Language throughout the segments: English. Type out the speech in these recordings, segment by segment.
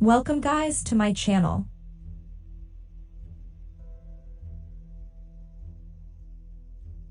Welcome guys to my channel.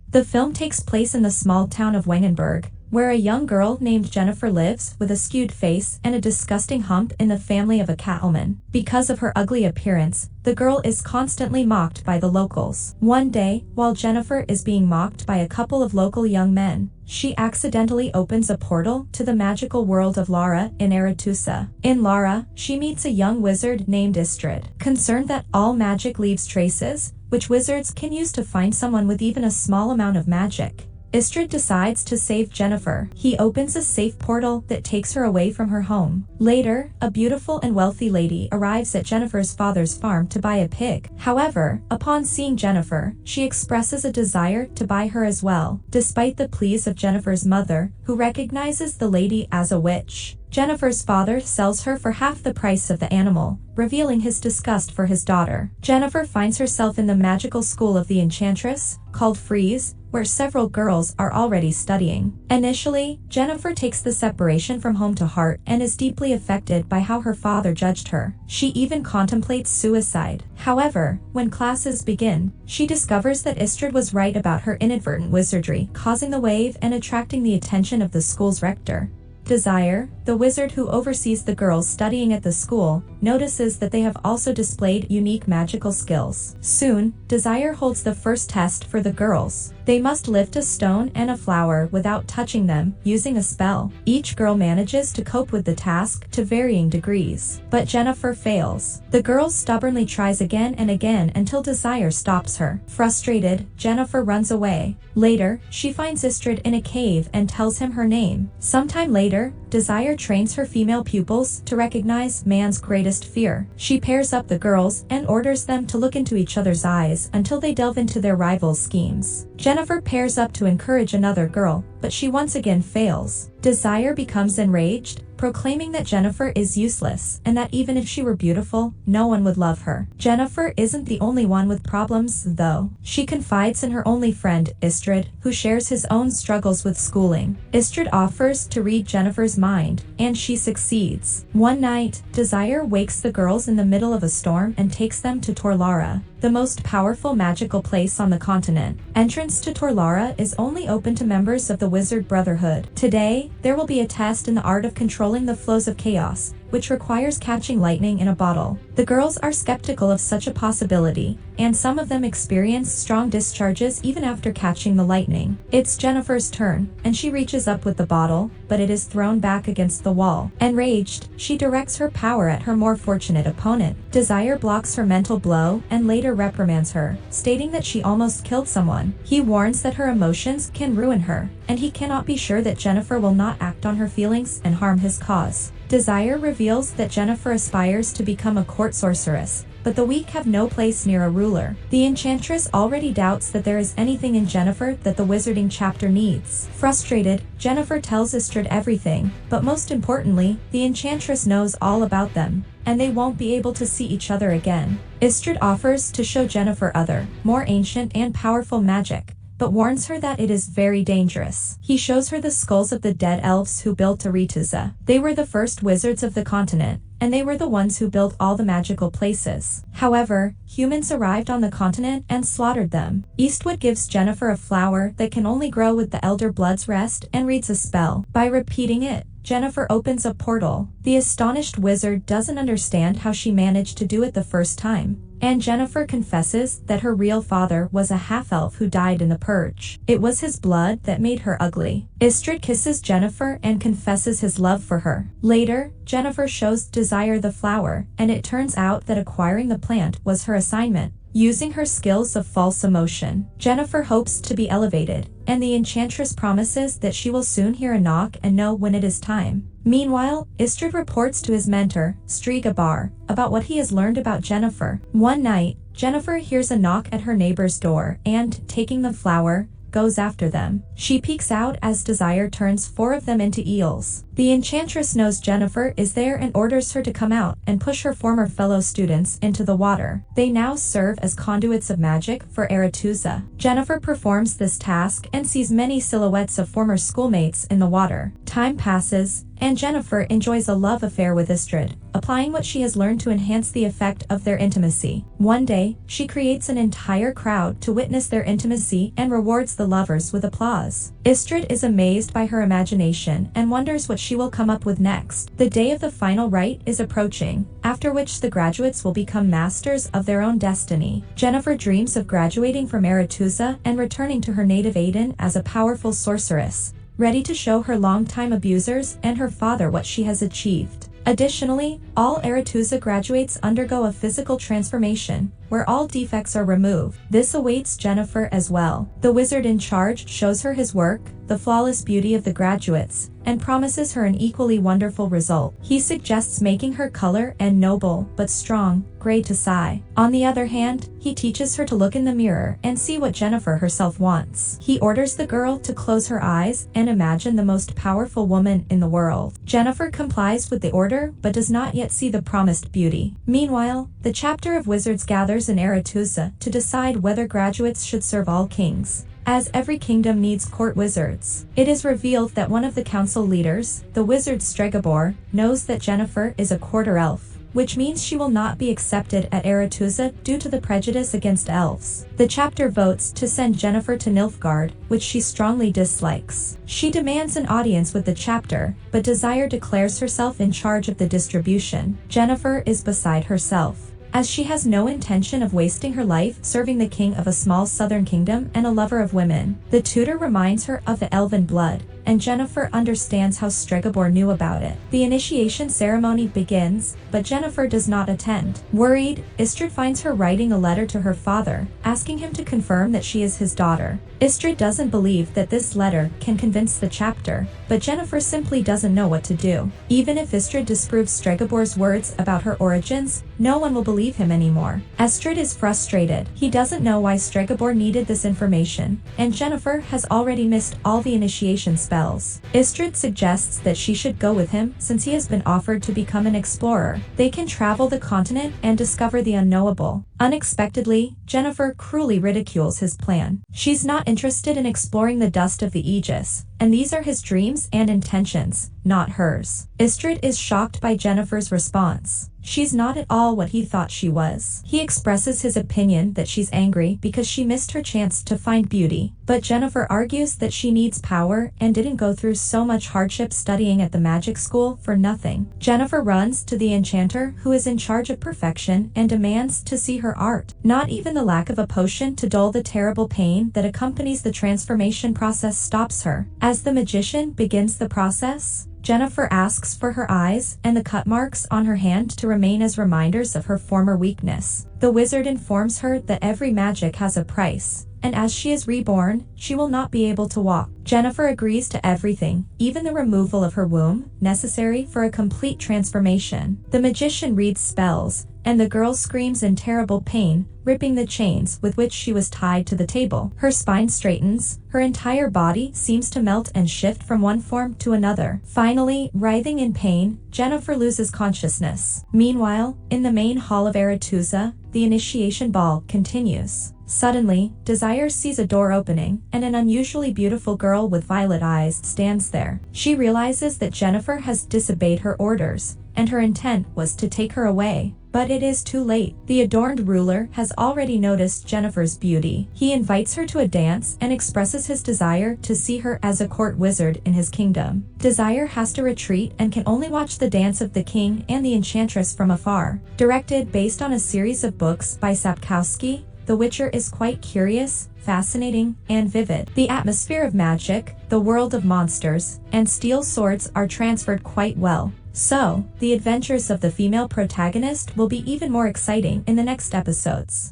The film takes place in the small town of Wengenberg, where a young girl named Jennifer lives with a skewed face and a disgusting hump in the family of a cattleman. Because of her ugly appearance, the girl is constantly mocked by the locals. One day, while Jennifer is being mocked by a couple of local young men, she accidentally opens a portal to the magical world of Lara in Aritusa. In Lara, she meets a young wizard named Istrid. Concerned that all magic leaves traces, which wizards can use to find someone with even a small amount of magic, Istrid decides to save Jennifer. He opens a safe portal that takes her away from her home. Later, a beautiful and wealthy lady arrives at Jennifer's father's farm to buy a pig. However, upon seeing Jennifer, she expresses a desire to buy her as well, despite the pleas of Jennifer's mother, who recognizes the lady as a witch. Jennifer's father sells her for half the price of the animal, revealing his disgust for his daughter. Jennifer finds herself in the magical school of the Enchantress, called Freeze, where several girls are already studying. Initially, Jennifer takes the separation from home to heart and is deeply affected by how her father judged her. She even contemplates suicide. However, when classes begin, she discovers that Istrid was right about her inadvertent wizardry, causing the wave and attracting the attention of the school's rector. Desire, the wizard who oversees the girls studying at the school, notices that they have also displayed unique magical skills. Soon, Desire holds the first test for the girls. They must lift a stone and a flower without touching them, using a spell. Each girl manages to cope with the task to varying degrees, but Jennifer fails. The girl stubbornly tries again and again until Desire stops her. Frustrated, Jennifer runs away. Later, she finds Istrid in a cave and tells him her name. Sometime later, Desire trains her female pupils to recognize man's greatest fear. She pairs up the girls and orders them to look into each other's eyes until they delve into their rivals' schemes. Jennifer pairs up to encourage another girl, but she once again fails. Desire becomes enraged, proclaiming that Jennifer is useless and that even if she were beautiful, no one would love her. Jennifer isn't the only one with problems, though. She confides in her only friend, Istrid, who shares his own struggles with schooling. Istrid offers to read Jennifer's mind, and she succeeds. One night, Desire wakes the girls in the middle of a storm and takes them to Lara, the most powerful magical place on the continent. Entrance to Lara is only open to members of the Wizard Brotherhood. Today, there will be a test in the art of controlling the flows of chaos, which requires catching lightning in a bottle. The girls are skeptical of such a possibility, and some of them experience strong discharges even after catching the lightning. It's Jennifer's turn, and she reaches up with the bottle, but it is thrown back against the wall. Enraged, she directs her power at her more fortunate opponent. Desire blocks her mental blow and later reprimands her, stating that she almost killed someone. He warns that her emotions can ruin her, and he cannot be sure that Jennifer will not act on her feelings and harm his cause. Desire reveals that Jennifer aspires to become a court sorceress, but the weak have no place near a ruler. The Enchantress already doubts that there is anything in Jennifer that the wizarding chapter needs. Frustrated, Jennifer tells Istrid everything, but most importantly, the Enchantress knows all about them, and they won't be able to see each other again. Istrid offers to show Jennifer other, more ancient and powerful magic, but warns her that it is very dangerous. He shows her the skulls of the dead elves who built Aritusa. They were the first wizards of the continent, and they were the ones who built all the magical places. However, humans arrived on the continent and slaughtered them. Istrid gives Jennifer a flower that can only grow with the Elder Blood's rest and reads a spell. By repeating it, Jennifer opens a portal. The astonished wizard doesn't understand how she managed to do it the first time, and Jennifer confesses that her real father was a half-elf who died in the purge. It was his blood that made her ugly. Istrid kisses Jennifer and confesses his love for her. Later, Jennifer shows Desire the flower, and it turns out that acquiring the plant was her assignment. Using her skills of false emotion, Jennifer hopes to be elevated, and the Enchantress promises that she will soon hear a knock and know when it is time. Meanwhile, Istrid reports to his mentor, Strigabar, about what he has learned about Jennifer. One night, Jennifer hears a knock at her neighbor's door and, taking the flower, goes after them. She peeks out as Desire turns 4 of them into eels. The Enchantress knows Jennifer is there and orders her to come out and push her former fellow students into the water. They now serve as conduits of magic for Aritusa. Jennifer performs this task and sees many silhouettes of former schoolmates in the water. Time passes, and Jennifer enjoys a love affair with Istrid, applying what she has learned to enhance the effect of their intimacy. One day, she creates an entire crowd to witness their intimacy and rewards the lovers with applause. Istrid is amazed by her imagination and wonders what she will come up with next. The day of the final rite is approaching, after which the graduates will become masters of their own destiny. Jennifer dreams of graduating from Aritusa and returning to her native Aden as a powerful sorceress, ready to show her longtime abusers and her father what she has achieved. Additionally, all Aritusa graduates undergo a physical transformation, where all defects are removed. This awaits Jennifer as well. The wizard in charge shows her his work, the flawless beauty of the graduates, and promises her an equally wonderful result. He suggests making her color and noble, but strong, gray to sigh. On the other hand, he teaches her to look in the mirror and see what Jennifer herself wants. He orders the girl to close her eyes and imagine the most powerful woman in the world. Jennifer complies with the order but does not yet see the promised beauty. Meanwhile, the chapter of wizards gathers in Aritusa to decide whether graduates should serve all kings, as every kingdom needs court wizards. It is revealed that one of the council leaders, the wizard Stregobor, knows that Jennifer is a quarter elf, which means she will not be accepted at Aritusa due to the prejudice against elves. The chapter votes to send Jennifer to Nilfgaard, which she strongly dislikes. She demands an audience with the chapter, but Desire declares herself in charge of the distribution. Jennifer is beside herself, as she has no intention of wasting her life serving the king of a small southern kingdom and a lover of women. The tutor reminds her of the elven blood, and Jennifer understands how Stregobor knew about it. The initiation ceremony begins, but Jennifer does not attend. Worried, Istrid finds her writing a letter to her father, asking him to confirm that she is his daughter. Istrid doesn't believe that this letter can convince the chapter, but Jennifer simply doesn't know what to do. Even if Istrid disproves Stregobor's words about her origins, no one will believe him anymore. Istrid is frustrated. He doesn't know why Stregobor needed this information, and Jennifer has already missed all the initiation spells. Istrid suggests that she should go with him since he has been offered to become an explorer. They can travel the continent and discover the unknowable. Unexpectedly, Jennifer cruelly ridicules his plan. She's not interested in exploring the dust of the Aegis, and these are his dreams and intentions, not hers. Istrid is shocked by Jennifer's response. She's not at all what he thought she was. He expresses his opinion that she's angry because she missed her chance to find beauty, but Jennifer argues that she needs power and didn't go through so much hardship studying at the magic school for nothing. Jennifer runs to the enchanter who is in charge of perfection and demands to see her art. Not even the lack of a potion to dull the terrible pain that accompanies the transformation process stops her. As the magician begins the process, Jennifer asks for her eyes and the cut marks on her hand to remain as reminders of her former weakness. The wizard informs her that every magic has a price, and as she is reborn, she will not be able to walk. Jennifer agrees to everything, even the removal of her womb, necessary for a complete transformation. The magician reads spells, and the girl screams in terrible pain, ripping the chains with which she was tied to the table. Her spine straightens, her entire body seems to melt and shift from one form to another. Finally, writhing in pain, Jennifer loses consciousness. Meanwhile, in the main hall of Aritusa, the initiation ball continues. Suddenly, Desire sees a door opening, and an unusually beautiful girl with violet eyes stands there. She realizes that Jennifer has disobeyed her orders, and her intent was to take her away. But it is too late. The adorned ruler has already noticed Jennifer's beauty. He invites her to a dance and expresses his desire to see her as a court wizard in his kingdom. Desire has to retreat and can only watch the dance of the king and the Enchantress from afar. Directed based on a series of books by Sapkowski, The Witcher is quite curious, fascinating, and vivid. The atmosphere of magic, the world of monsters, and steel swords are transferred quite well. So, the adventures of the female protagonist will be even more exciting in the next episodes.